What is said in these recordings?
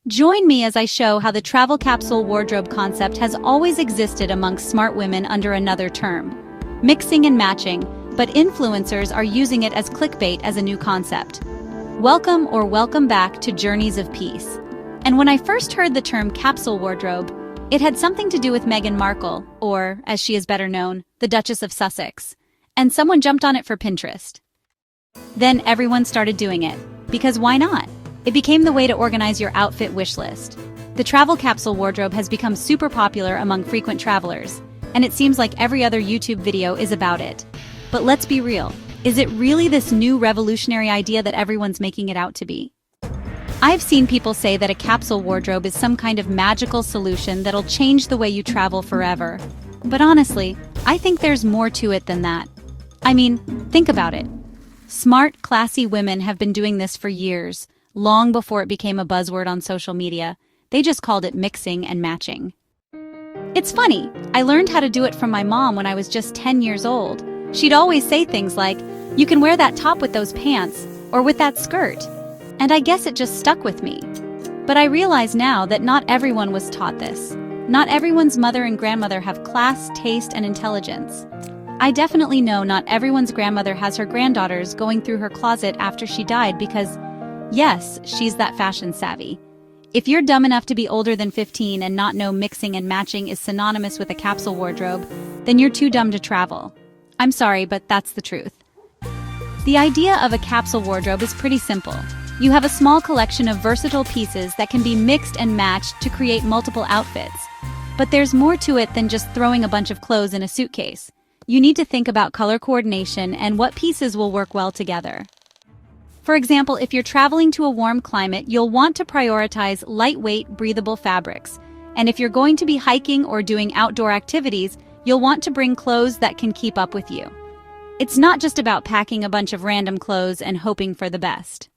Join me as I show how the travel capsule wardrobe concept has always existed amongst smart women under another term, mixing and matching, but influencers are using it as clickbait as a new concept. Welcome back to Journeys of Peace. And when I first heard the term capsule wardrobe, it had something to do with Meghan Markle, or, as she is better known, the Duchess of Sussex. And someone jumped on it for Pinterest. Then everyone started doing it, because why not? It became the way to organize your outfit wish list. The travel capsule wardrobe has become super popular among frequent travelers, and it seems like every other YouTube video is about it. But let's be real, is it really this new revolutionary idea that everyone's making it out to be? I've seen people say that a capsule wardrobe is some kind of magical solution that'll change the way you travel forever. But honestly, I think there's more to it than that. I mean, think about it. Smart, classy women have been doing this for years, long before it became a buzzword on social media. They just called it mixing and matching. It's funny, I learned how to do it from my mom when I was just 10 years old. She'd always say things like, "You can wear that top with those pants, or with that skirt." And I guess it just stuck with me. But I realize now that not everyone was taught this. Not everyone's mother and grandmother have class, taste, and intelligence. I definitely know not everyone's grandmother has her granddaughters going through her closet after she died because, yes, she's that fashion savvy. If you're dumb enough to be older than 15 and not know mixing and matching is synonymous with a capsule wardrobe, then you're too dumb to travel. I'm sorry, but that's the truth. The idea of a capsule wardrobe is pretty simple. You have a small collection of versatile pieces that can be mixed and matched to create multiple outfits. But there's more to it than just throwing a bunch of clothes in a suitcase. You need to think about color coordination and what pieces will work well together. For example, if you're traveling to a warm climate, you'll want to prioritize lightweight, breathable fabrics. And if you're going to be hiking or doing outdoor activities, you'll want to bring clothes that can keep up with you. It's not just about packing a bunch of random clothes and hoping for the best.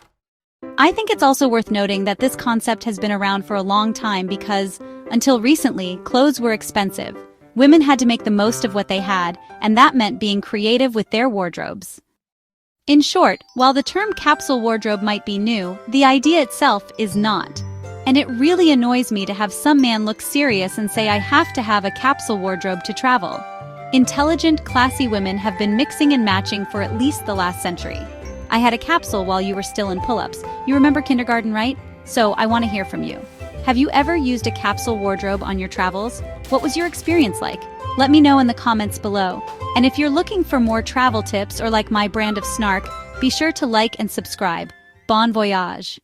I think it's also worth noting that this concept has been around for a long time because, until recently, clothes were expensive. Women had to make the most of what they had, and that meant being creative with their wardrobes. In short, while the term capsule wardrobe might be new, the idea itself is not. And it really annoys me to have some man look serious and say I have to have a capsule wardrobe to travel. Intelligent, classy women have been mixing and matching for at least the last century. I had a capsule while you were still in pull-ups. You remember kindergarten, right? So I want to hear from you. Have you ever used a capsule wardrobe on your travels? What was your experience like? Let me know in the comments below. And if you're looking for more travel tips or like my brand of snark, be sure to like and subscribe. Bon voyage!